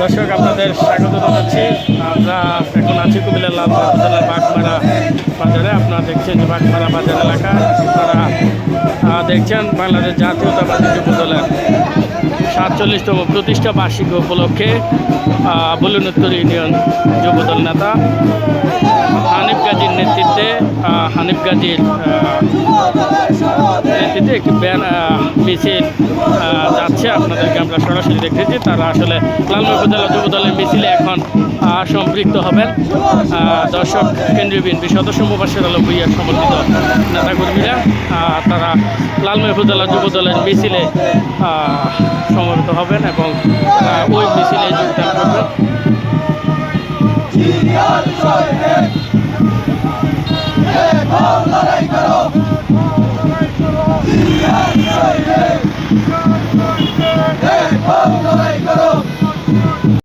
দর্শক আপনাদের স্বাগত জানাচ্ছি। আমরা এখন আছি কুমিল্লার লালবাগ উপজেলার বাঘমারা বাজারে। আপনারা দেখছেন যে বাঘমারা বাজার এলাকা। আপনারা দেখছেন বাংলাদেশ জাতীয়তাবাদী যুব দলের 47তম প্রতিষ্ঠা বার্ষিকী উপলক্ষে বলুনোত্তর ইউনিয়ন যুবদল নেতা হানিফ গাজীর নেতৃত্বে একটি ব্যান মিছিল যাচ্ছে। আপনাদেরকে আমরা সরাসরি দেখেছি। তারা আসলে লালবাগ উপজেলা যুবদলের মিছিলে এখন সম্পৃক্ত হবেন। দর্শক কেন্দ্রীয় বিএনপি সদস্য মুবাশির আলম ভূঁইয়ার সমর্থিত নেতাকর্মীরা তারা লালবাগ উপজেলা যুবদলের মিছিলে সমবেত হবেন এবং ওই মিছিলে যোগদান করবেন। লড়াই